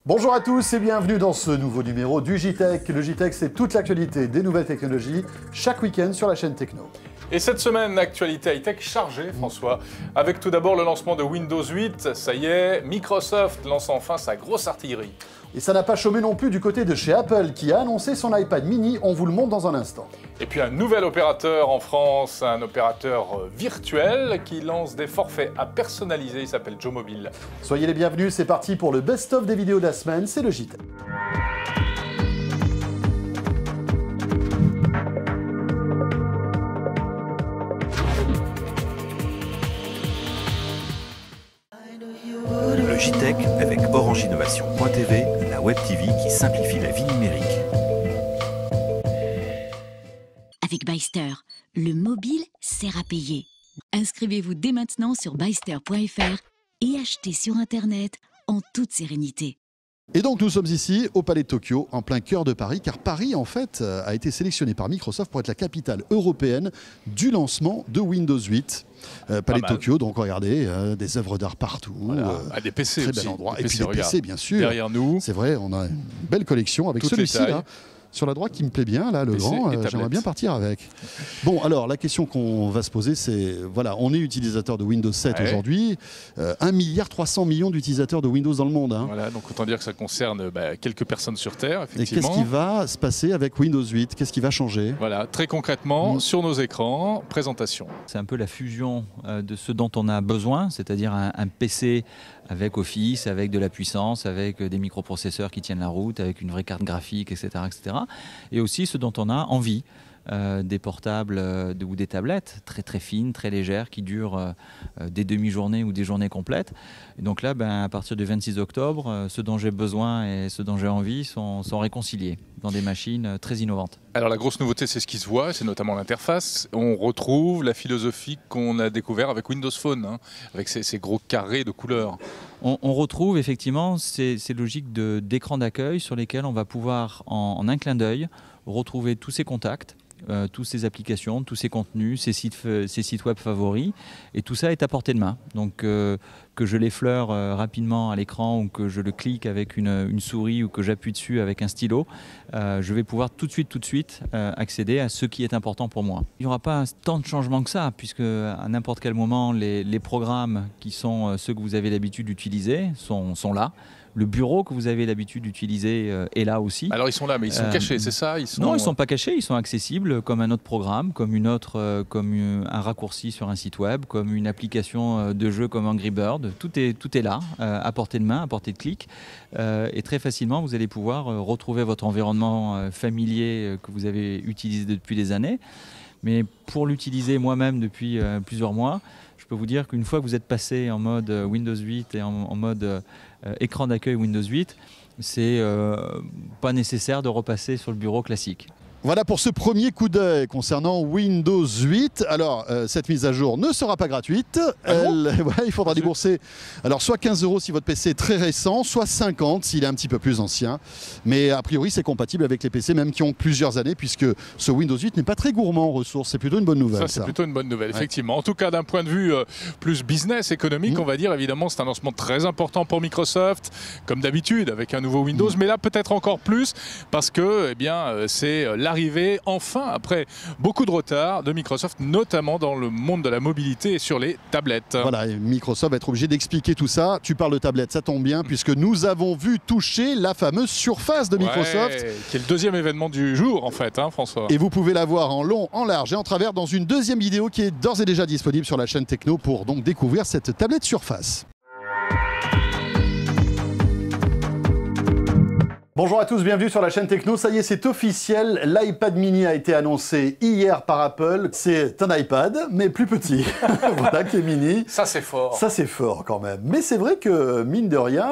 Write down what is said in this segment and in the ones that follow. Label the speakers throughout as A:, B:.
A: Bonjour à tous et bienvenue dans ce nouveau numéro du JTech. Le JTech, c'est toute l'actualité des nouvelles technologies, chaque week-end sur la chaîne Techno.
B: Et cette semaine, actualité high-tech chargée, François, avec tout d'abord le lancement de Windows 8. Ça y est, Microsoft lance enfin sa grosse artillerie.
A: Et ça n'a pas chômé non plus du côté de chez Apple, qui a annoncé son iPad mini, on vous le montre dans un instant.
B: Et puis un nouvel opérateur en France, un opérateur virtuel qui lance des forfaits à personnaliser, il s'appelle Joe Mobile.
A: Soyez les bienvenus, c'est parti pour le best-of des vidéos de la semaine, c'est le JTech.
C: Le JTech avec Orangeinnovation.tv, la web TV qui simplifie la vie numérique.
D: Avec Byster, le mobile sert à payer. Inscrivez-vous dès maintenant sur byster.fr et achetez sur Internet en toute sérénité.
A: Et donc nous sommes ici au Palais de Tokyo, en plein cœur de Paris, car Paris en fait a été sélectionné par Microsoft pour être la capitale européenne du lancement de Windows 8. Palais de Tokyo, donc regardez, des œuvres d'art partout,
B: voilà. Des PC
A: très
B: aussi.
A: bel endroit.
B: Des
A: et puis
B: PC,
A: des PC bien sûr.
B: Derrière nous.
A: C'est vrai, on a une belle collection avec celui-ci là. Sur la droite qui me plaît bien, là, le grand, j'aimerais bien partir avec. Bon, alors, la question qu'on va se poser, c'est, voilà, on est utilisateur de Windows 7 aujourd'hui, 1,3 milliard d'utilisateurs de Windows dans le monde. Hein.
B: Voilà, donc autant dire que ça concerne quelques personnes sur Terre, effectivement.
A: Et qu'est-ce qui va se passer avec Windows 8? Qu'est-ce qui va changer?
B: Voilà, très concrètement, sur nos écrans, présentation.
E: C'est un peu la fusion de ce dont on a besoin, c'est-à-dire un PC avec Office, avec de la puissance, avec des microprocesseurs qui tiennent la route, avec une vraie carte graphique, etc. etc. Et aussi ce dont on a envie, des portables ou des tablettes très très fines, très légères, qui durent des demi-journées ou des journées complètes. Et donc là, à partir du 26 octobre, ce dont j'ai besoin et ce dont j'ai envie sont réconciliés dans des machines très innovantes.
B: Alors la grosse nouveauté, c'est ce qui se voit, c'est notamment l'interface. On retrouve la philosophie qu'on a découvert avec Windows Phone, hein, avec ces gros carrés de couleurs.
E: On retrouve effectivement ces logiques d'écran d'accueil sur lesquelles on va pouvoir, en un clin d'œil, retrouver tous ces contacts, toutes ces applications, tous ces contenus, ces sites web favoris, et tout ça est à portée de main. Donc que je l'effleure rapidement à l'écran ou que je le clique avec une souris ou que j'appuie dessus avec un stylo, je vais pouvoir tout de suite accéder à ce qui est important pour moi. Il n'y aura pas tant de changements que ça, puisque à n'importe quel moment, les programmes qui sont ceux que vous avez l'habitude d'utiliser sont là. Le bureau que vous avez l'habitude d'utiliser est là aussi.
B: Alors ils sont là, mais ils sont cachés, c'est ça?
E: Non, ils ne sont pas cachés, ils sont accessibles comme un autre programme, comme un raccourci sur un site web, comme une application de jeu comme Angry Bird. Tout est là, à portée de main, à portée de clic. Et très facilement, vous allez pouvoir retrouver votre environnement familier que vous avez utilisé depuis des années. Mais pour l'utiliser moi-même depuis plusieurs mois, je peux vous dire qu'une fois que vous êtes passé en mode Windows 8 et en mode écran d'accueil Windows 8, c'est pas nécessaire de repasser sur le bureau classique.
A: Voilà pour ce premier coup d'œil concernant Windows 8. Alors, cette mise à jour ne sera pas gratuite. Il faudra débourser soit 15 € si votre PC est très récent, soit 50 s'il est un petit peu plus ancien. Mais a priori, c'est compatible avec les PC même qui ont plusieurs années, puisque ce Windows 8 n'est pas très gourmand en ressources. C'est plutôt une bonne nouvelle.
B: C'est plutôt une bonne nouvelle, effectivement. En tout cas, d'un point de vue plus business, économique, on va dire, évidemment, c'est un lancement très important pour Microsoft, comme d'habitude, avec un nouveau Windows. Mais là, peut-être encore plus, parce que c'est l'arrivée, enfin, après beaucoup de retard de Microsoft, notamment dans le monde de la mobilité et sur les tablettes.
A: Voilà, et Microsoft va être obligé d'expliquer tout ça. Tu parles de tablettes, ça tombe bien, puisque nous avons vu toucher la fameuse Surface de Microsoft.
B: Qui est le deuxième événement du jour, en fait, François.
A: Et vous pouvez la voir en long, en large et en travers dans une deuxième vidéo qui est d'ores et déjà disponible sur la chaîne Techno pour donc découvrir cette tablette Surface. Bonjour à tous, bienvenue sur la chaîne Techno. Ça y est, c'est officiel, l'iPad mini a été annoncé hier par Apple. C'est un iPad, mais plus petit, voilà, qui est mini.
B: Ça, c'est fort.
A: Ça, c'est fort quand même. Mais c'est vrai que, mine de rien,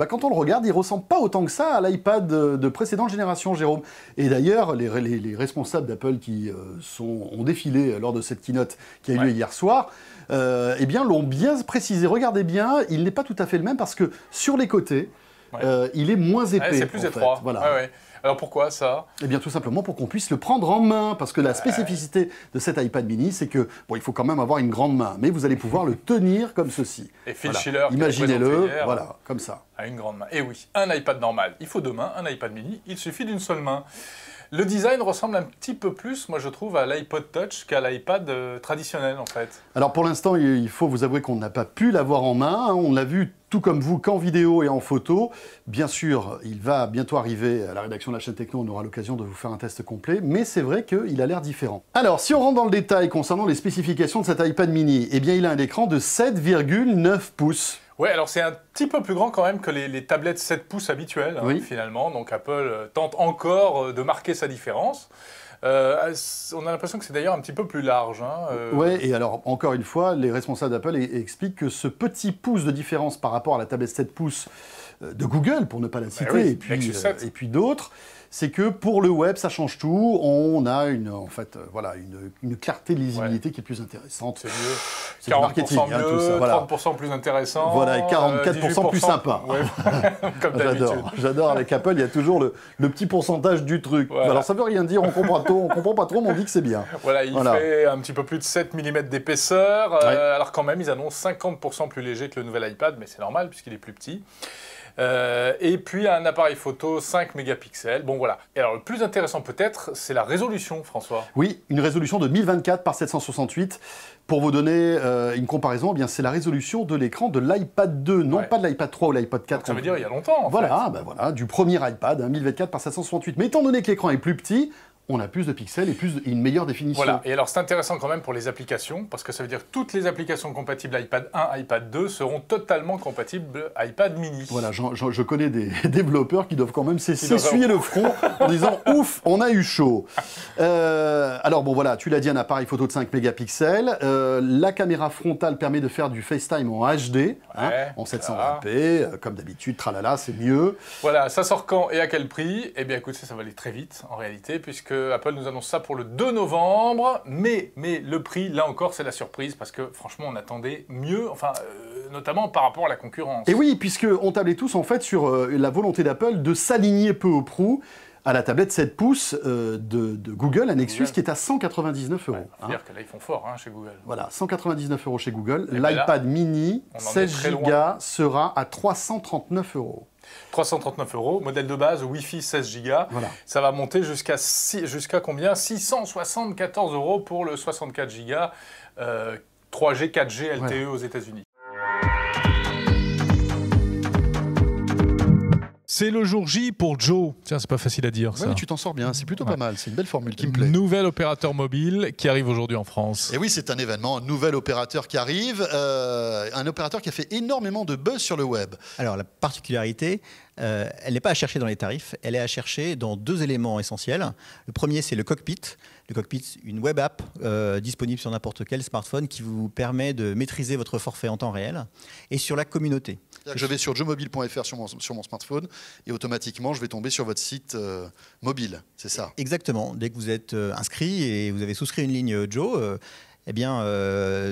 A: quand on le regarde, il ressemble pas autant que ça à l'iPad de précédente génération, Jérôme. Et d'ailleurs, les responsables d'Apple qui ont défilé lors de cette keynote qui a eu lieu hier soir, l'ont bien précisé. Regardez bien, il n'est pas tout à fait le même parce que sur les côtés, il est moins épais.
B: C'est plus étroit.
A: Voilà.
B: Alors pourquoi ça?
A: Eh bien tout simplement pour qu'on puisse le prendre en main, parce que la spécificité de cet iPad mini, c'est que bon, il faut quand même avoir une grande main, mais vous allez pouvoir le tenir comme ceci.
B: Et Phil
A: Voilà.
B: Schiller,
A: Imaginez-le, voilà, comme ça.
B: À une grande main. Et oui, un iPad normal, il faut deux mains, un iPad mini, il suffit d'une seule main. Le design ressemble un petit peu plus, moi je trouve, à l'iPod Touch qu'à l'iPad traditionnel en fait.
A: Alors pour l'instant, il faut vous avouer qu'on n'a pas pu l'avoir en main, hein. On l'a vu tout comme vous qu'en vidéo et en photo. Bien sûr, il va bientôt arriver à la rédaction de la chaîne Techno, on aura l'occasion de vous faire un test complet, mais c'est vrai qu'il a l'air différent. Alors, si on rentre dans le détail concernant les spécifications de cet iPad mini, eh bien il a un écran de 7,9 pouces.
B: Ouais, alors c'est un petit peu plus grand quand même que les tablettes 7 pouces habituelles, hein,
A: Oui.
B: finalement. Donc Apple tente encore de marquer sa différence. On a l'impression que c'est d'ailleurs un petit peu plus large. Hein,
A: Ouais, et alors, encore une fois, les responsables d'Apple expliquent que ce petit pouce de différence par rapport à la tablette 7 pouces de Google, pour ne pas la citer,
B: oui,
A: et puis d'autres, c'est que pour le web, ça change tout. On a voilà, une clarté de lisibilité qui est plus intéressante.
B: c'est mieux.
A: C'est du
B: 40%
A: marketing,
B: mieux,
A: hein, tout ça, voilà.
B: 30% plus intéressant.
A: Voilà, et 44% plus
B: 18%,
A: sympa.
B: ouais, comme d'habitude.
A: J'adore avec Apple, il y a toujours le petit pourcentage du truc.
B: Voilà.
A: Alors ça veut rien dire, on comprend pas trop, mais on dit que c'est bien.
B: Voilà, il fait un petit peu plus de 7 mm d'épaisseur,
A: Ouais.
B: alors quand même, ils annoncent 50% plus léger que le nouvel iPad, mais c'est normal puisqu'il est plus petit. Et puis un appareil photo 5 mégapixels. Bon voilà. Et alors le plus intéressant peut-être, c'est la résolution, François.
A: Oui, une résolution de 1024 par 768. Pour vous donner une comparaison, eh bien c'est la résolution de l'écran de l'iPad 2, non pas de l'iPad 3 ou l'iPad 4.
B: Donc, ça veut dire il y a longtemps, en fait.
A: Voilà, du premier iPad, 1024 par 768. Mais étant donné que l'écran est plus petit, on a plus de pixels et une meilleure définition.
B: Voilà, et alors c'est intéressant quand même pour les applications, parce que ça veut dire que toutes les applications compatibles iPad 1, iPad 2 seront totalement compatibles iPad mini.
A: Voilà, je connais des développeurs qui doivent quand même s'essuyer le front en disant « Ouf, on a eu chaud ». Alors bon voilà, tu l'as dit, un appareil photo de 5 mégapixels. La caméra frontale permet de faire du FaceTime en HD, en 720p, comme d'habitude, tralala, c'est mieux.
B: Voilà, ça sort quand et à quel prix? Eh bien écoutez, ça va aller très vite en réalité, puisque Apple nous annonce ça pour le 2 novembre, mais le prix, là encore, c'est la surprise, parce que franchement, on attendait mieux, enfin, notamment par rapport à la concurrence.
A: Et oui, puisqu'on tablait tous en fait sur la volonté d'Apple de s'aligner peu au prou à la tablette 7 pouces de Google, un Nexus qui est à 199 €.
B: Ouais, faut dire que là, ils font fort chez Google.
A: Voilà, 199 € chez Google.
B: Et ben
A: L'iPad mini,
B: on en est
A: 16
B: très
A: Go,
B: loin.
A: sera à 339 €.
B: 339 €, modèle de base, Wi-Fi 16 Go.
A: Voilà.
B: Ça va monter jusqu'à combien? 674 € pour le 64 Go, 3G, 4G LTE aux États-Unis. C'est le jour J pour Joe. Tiens, c'est pas facile à dire ça.
A: Ouais, tu t'en sors bien, c'est plutôt pas mal, c'est une belle formule qui me plaît.
B: Nouvel opérateur mobile qui arrive aujourd'hui en France.
A: Et oui, c'est un événement, un nouvel opérateur qui arrive, un opérateur qui a fait énormément de buzz sur le web.
F: Alors la particularité, elle n'est pas à chercher dans les tarifs, elle est à chercher dans deux éléments essentiels. Le premier, c'est le cockpit. Le cockpit, une web app disponible sur n'importe quel smartphone qui vous permet de maîtriser votre forfait en temps réel. Et sur la communauté.
A: Je vais sur joemobile.fr sur mon smartphone et automatiquement je vais tomber sur votre site mobile, c'est ça?
F: Exactement. Dès que vous êtes inscrit et vous avez souscrit une ligne Joe, eh bien,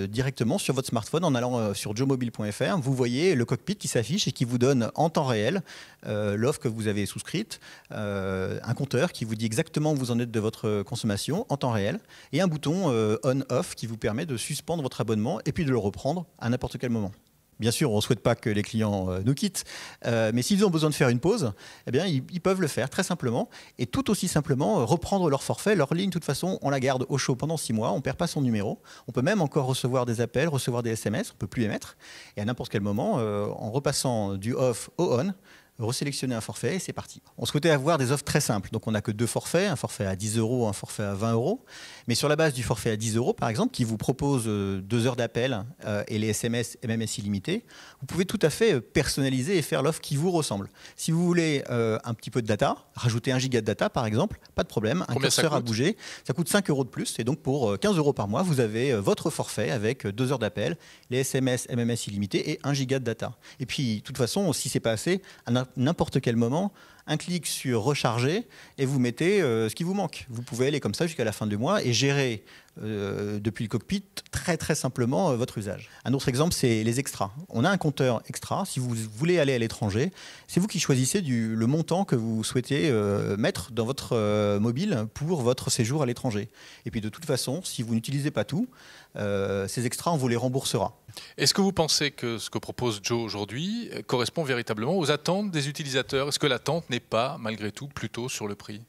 F: directement sur votre smartphone, en allant sur joemobile.fr, vous voyez le cockpit qui s'affiche et qui vous donne en temps réel l'offre que vous avez souscrite, un compteur qui vous dit exactement où vous en êtes de votre consommation en temps réel, et un bouton on-off qui vous permet de suspendre votre abonnement et puis de le reprendre à n'importe quel moment. Bien sûr, on ne souhaite pas que les clients nous quittent, mais s'ils ont besoin de faire une pause, eh bien, ils peuvent le faire très simplement. Et tout aussi simplement, reprendre leur forfait, leur ligne. De toute façon, on la garde au chaud pendant 6 mois, on ne perd pas son numéro. On peut même encore recevoir des appels, recevoir des SMS, on ne peut plus émettre. Et à n'importe quel moment, en repassant du off au on, resélectionner un forfait et c'est parti. On souhaitait avoir des offres très simples. Donc on n'a que 2 forfaits, un forfait à 10 €, un forfait à 20 €. Mais sur la base du forfait à 10 € par exemple, qui vous propose 2 heures d'appel et les SMS et MMS illimités, vous pouvez tout à fait personnaliser et faire l'offre qui vous ressemble. Si vous voulez un petit peu de data, rajouter 1 giga de data par exemple, pas de problème, un curseur à bouger, ça coûte 5 € de plus. Et donc pour 15 € par mois, vous avez votre forfait avec 2 heures d'appel, les SMS, MMS illimités et 1 giga de data. Et puis de toute façon, si c'est pas assez, à n'importe quel moment, un clic sur recharger et vous mettez ce qui vous manque. Vous pouvez aller comme ça jusqu'à la fin du mois et gérer depuis le cockpit très très simplement votre usage. Un autre exemple, c'est les extras. On a un compteur extra. Si vous voulez aller à l'étranger, c'est vous qui choisissez le montant que vous souhaitez mettre dans votre mobile pour votre séjour à l'étranger. Et puis de toute façon, si vous n'utilisez pas tout, ces extras, on vous les remboursera.
B: Est-ce que vous pensez que ce que propose Joe aujourd'hui correspond véritablement aux attentes des utilisateurs? Est-ce que l'attente n'est pas, malgré tout, plutôt sur le prix?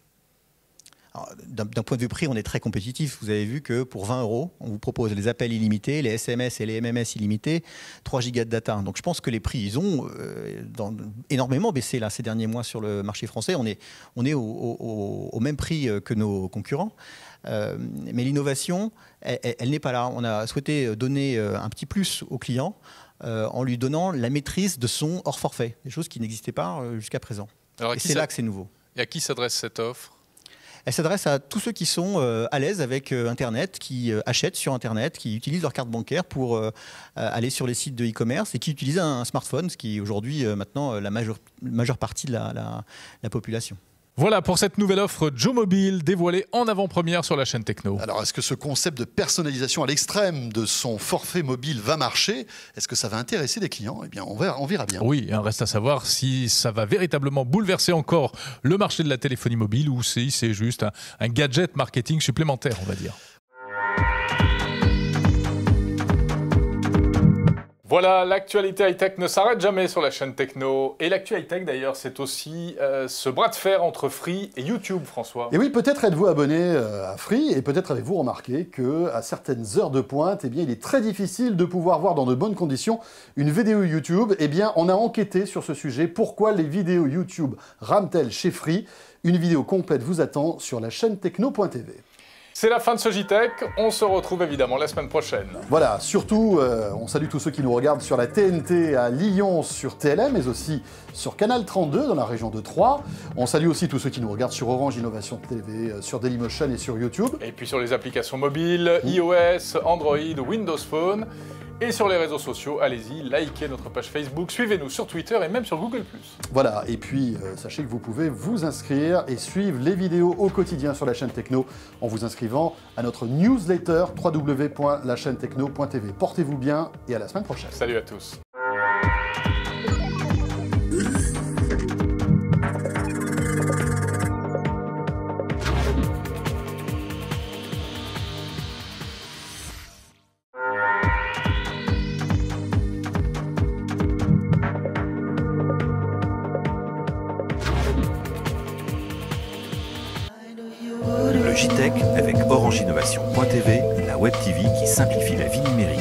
F: D'un point de vue prix, on est très compétitif. Vous avez vu que pour 20 €, on vous propose les appels illimités, les SMS et les MMS illimités, 3 gigas de data. Donc je pense que les prix, ils ont énormément baissé là, ces derniers mois sur le marché français. On est au même prix que nos concurrents. Mais l'innovation, elle n'est pas là. On a souhaité donner un petit plus au client en lui donnant la maîtrise de son hors forfait, des choses qui n'existaient pas jusqu'à présent.
B: Alors,
F: et c'est là que c'est nouveau.
B: Et à qui s'adresse cette offre?
F: Elle s'adresse à tous ceux qui sont à l'aise avec Internet, qui achètent sur Internet, qui utilisent leur carte bancaire pour aller sur les sites de e-commerce et qui utilisent un smartphone, ce qui est aujourd'hui maintenant la majeure partie de la population.
B: Voilà pour cette nouvelle offre Joe Mobile dévoilée en avant-première sur la chaîne Techno.
A: Alors, est-ce que ce concept de personnalisation à l'extrême de son forfait mobile va marcher? Est-ce que ça va intéresser des clients? Eh bien, on verra bien.
B: Oui, il reste à savoir si ça va véritablement bouleverser encore le marché de la téléphonie mobile ou si c'est juste un gadget marketing supplémentaire, on va dire. Voilà, l'actualité high-tech ne s'arrête jamais sur la chaîne Techno. Et l'actu high-tech, d'ailleurs, c'est aussi ce bras de fer entre Free et YouTube, François.
A: Et oui, peut-être êtes-vous abonné à Free et peut-être avez-vous remarqué qu'à certaines heures de pointe, eh bien, il est très difficile de pouvoir voir dans de bonnes conditions une vidéo YouTube. Eh bien, on a enquêté sur ce sujet. Pourquoi les vidéos YouTube rament-elles chez Free? Une vidéo complète vous attend sur la chaîne techno.tv.
B: C'est la fin de ce JTech, on se retrouve évidemment la semaine prochaine.
A: Voilà, surtout, on salue tous ceux qui nous regardent sur la TNT à Lyon, sur TLM, mais aussi sur Canal 32 dans la région de Troyes. On salue aussi tous ceux qui nous regardent sur Orange Innovation TV, sur Dailymotion et sur YouTube.
B: Et puis sur les applications mobiles, iOS, Android, Windows Phone. Et sur les réseaux sociaux, allez-y, likez notre page Facebook, suivez-nous sur Twitter et même sur Google+. Voilà,
A: et puis sachez que vous pouvez vous inscrire et suivre les vidéos au quotidien sur la chaîne Techno en vous inscrivant à notre newsletter www.lachaînetechno.tv. Portez-vous bien et à la semaine prochaine.
B: Salut à tous.
C: Le JTech avec Orange Innovation.tv, la web TV qui simplifie la vie numérique.